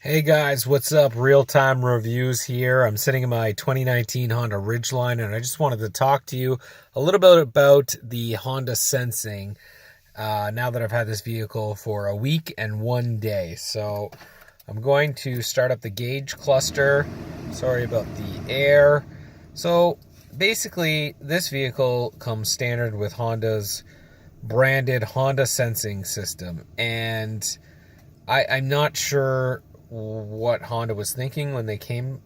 Hey guys, what's up? Real-time reviews here. I'm sitting in my 2019 Honda Ridgeline, and I just wanted to talk to you a little bit about the Hondasensing now that I've had this vehicle for a week and 1 day. So I'm going to start up the gauge cluster. Sorry about the air. So basically, this vehicle comes standard with Honda's branded Hondasensing system, and I'm not sure what Honda was thinking when they came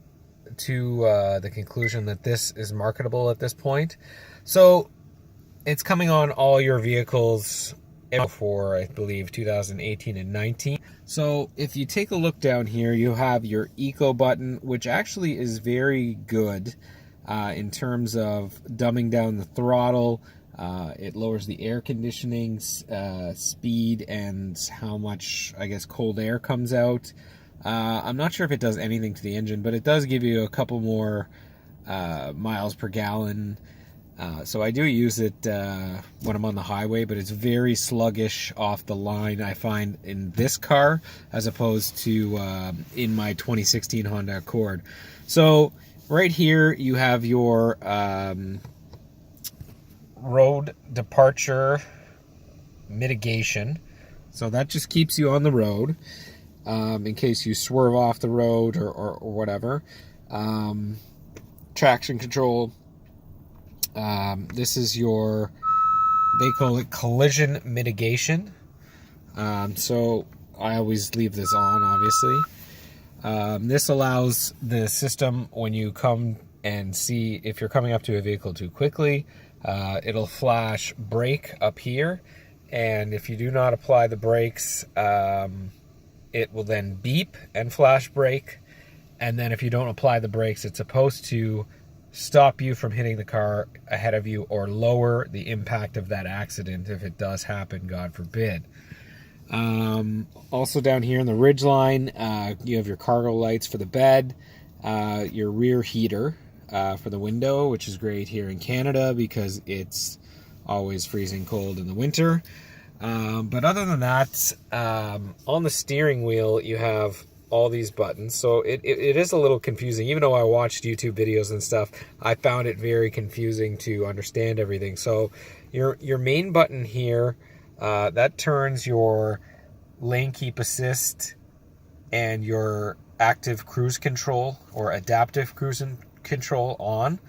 to the conclusion that this is marketable at this point. So it's coming on all your vehicles for, I believe, 2018 and 19. So if you take a look down here, you have your Eco button, which actually is very good in terms of dumbing down the throttle. It lowers the air conditioning speed and how much, I guess, cold air comes out. I'm not sure if it does anything to the engine, but it does give you a couple more miles per gallon. So I do use it when I'm on the highway, but it's very sluggish off the line, I find, in this car as opposed to in my 2016 Honda Accord. So right here you have your road departure mitigation. So that just keeps you on the road in case you swerve off the road or whatever. Traction control. This is your, they call it collision mitigation. So I always leave this on, obviously. This allows the system, when you come and see if you're coming up to a vehicle too quickly, it'll flash brake up here, and if you do not apply the brakes, it will then beep and flash brake, and then if you don't apply the brakes, it's supposed to stop you from hitting the car ahead of you or lower the impact of that accident if it does happen, God forbid. Also down here in the Ridgeline, you have your cargo lights for the bed, your rear heater for the window, which is great here in Canada because it's always freezing cold in the winter. But other than that, on the steering wheel, you have all these buttons. So it is a little confusing. Even though I watched YouTube videos and stuff, I found it very confusing to understand everything. So your main button here, that turns your lane keep assist and your active cruise control or adaptive cruise control on.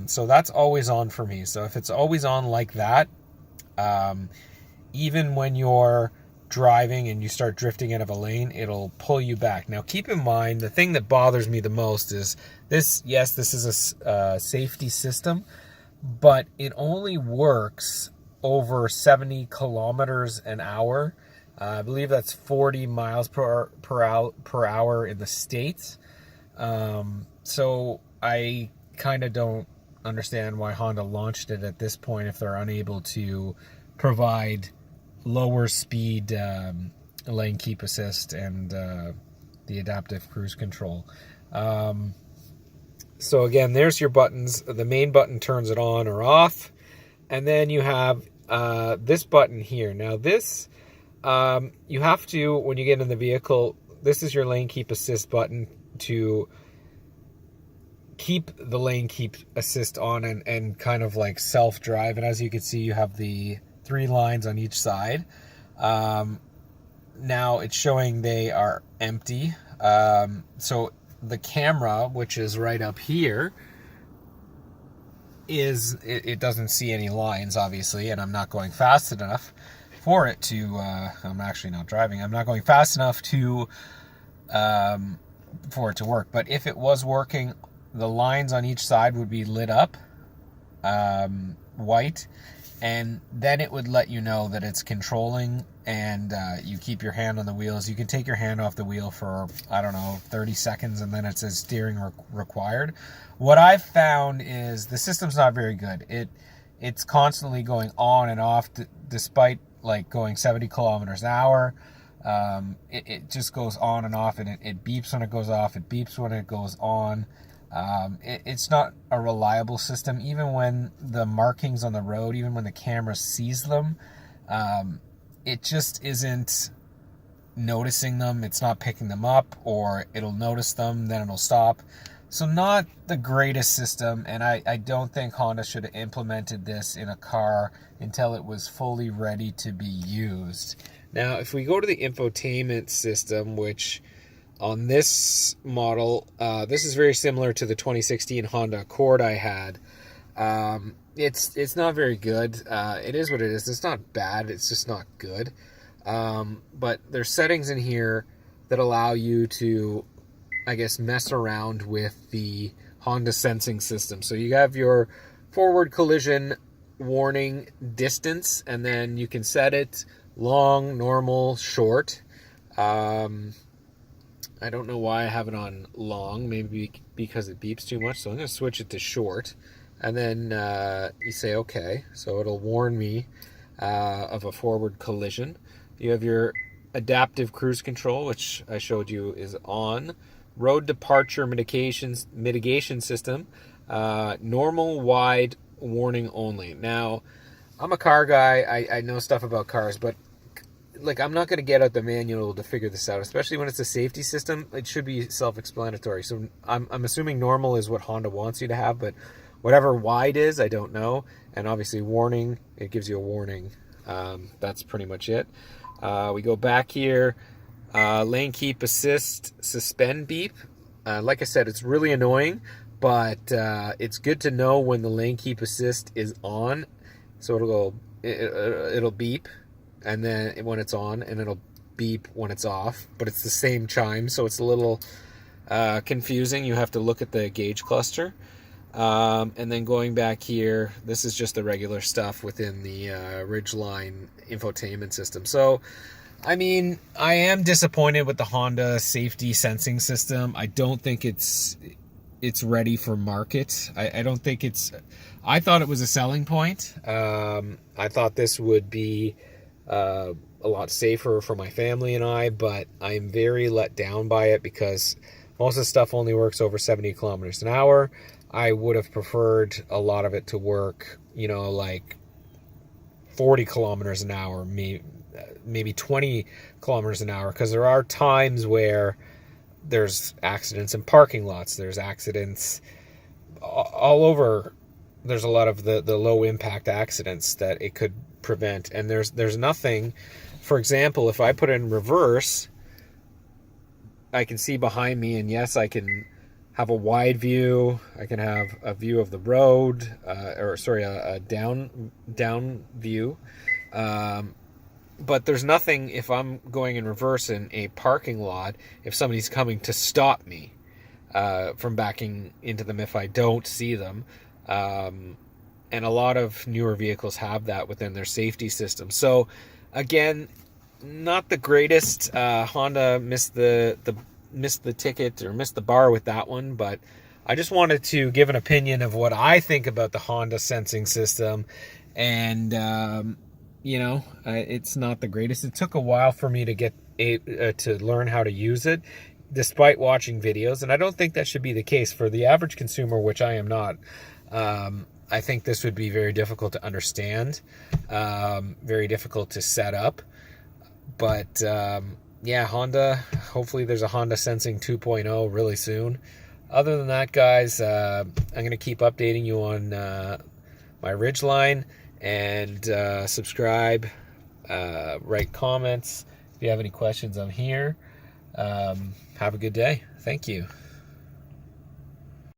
So that's always on for me. So if it's always on like that, even when you're driving and you start drifting out of a lane, it'll pull you back. Now keep in mind, the thing that bothers me the most is this. Yes, this is a safety system, but it only works over 70 kilometers an hour. I believe that's 40 miles per hour in the States. So I kind of don't understand why Honda launched it at this point if they're unable to provide lower speed lane keep assist and the adaptive cruise control. So again, there's your buttons. The main button turns it on or off, and then you have this button here. Now this, you have to, when you get in the vehicle, this is your lane keep assist button to keep the lane keep assist on and kind of like self-drive. And as you can see, you have the 3 lines on each side. Now it's showing they are empty. So the camera, which is right up here, it doesn't see any lines, obviously, and I'm not going fast enough for it to, I'm actually not driving. I'm not going fast enough to, for it to work. But if it was working, the lines on each side would be lit up, white, and then it would let you know that it's controlling, and you keep your hand on the wheels. You can take your hand off the wheel for, I don't know, 30 seconds, and then it says steering required. What I've found is the system's not very good. It's constantly going on and off, despite like going 70 kilometers an hour. It just goes on and off, and it beeps when it goes off, it beeps when it goes on. It's not a reliable system. Even when the markings on the road, even when the camera sees them, it just isn't noticing them. It's not picking them up, or it'll notice them, then it'll stop. So not the greatest system, and I don't think Honda should have implemented this in a car until it was fully ready to be used. Now, if we go to the infotainment system, which on this model, this is very similar to the 2016 Honda Accord I had. It's not very good. It is what it is. It's not bad. It's just not good. But there's settings in here that allow you to, I guess, mess around with the Hondasensing system. So you have your forward collision warning distance, and then you can set it long, normal, short. I don't know why I have it on long, maybe because it beeps too much, so I'm going to switch it to short. And then you say okay, so it'll warn me of a forward collision. You have your adaptive cruise control, which I showed you is on. Road departure mitigation system, normal, wide, warning only. Now, I'm a car guy, I know stuff about cars, but like, I'm not going to get out the manual to figure this out, especially when it's a safety system. It should be self-explanatory. So I'm assuming normal is what Honda wants you to have, but whatever wide is, I don't know. And obviously warning, it gives you a warning. That's pretty much it. We go back here, lane keep assist, suspend beep. Like I said, it's really annoying, but it's good to know when the lane keep assist is on. So it'll beep, and then when it's on, and it'll beep when it's off, but it's the same chime, so it's a little confusing. You have to look at the gauge cluster. And then going back here, this is just the regular stuff within the Ridgeline infotainment system. So, I mean, I am disappointed with the Honda safety sensing system. I don't think it's ready for market. I don't think it's... I thought it was a selling point. I thought this would be a lot safer for my family and I, but I'm very let down by it because most of the stuff only works over 70 kilometers an hour. I would have preferred a lot of it to work, you know, like 40 kilometers an hour, maybe 20 kilometers an hour, because there are times where there's accidents in parking lots, there's accidents all over. There's a lot of the low impact accidents that it could prevent, and there's nothing. For example, if I put it in reverse, I can see behind me, and yes, I can have a wide view. I can have a view of the road, a down view. But there's nothing if I'm going in reverse in a parking lot, if somebody's coming to stop me from backing into them if I don't see them. And a lot of newer vehicles have that within their safety system. So again, not the greatest. Honda missed the ticket, or missed the bar with that one, but I just wanted to give an opinion of what I think about the Hondasensing system. And you know, it's not the greatest. It took a while for me to get to learn how to use it, despite watching videos, and I don't think that should be the case for the average consumer, which I am not. I think this would be very difficult to understand, very difficult to set up. But yeah, Honda, hopefully there's a Hondasensing 2.0 really soon. Other than that, guys, I'm going to keep updating you on my Ridgeline, and subscribe, write comments. If you have any questions, I'm here. Have a good day. Thank you.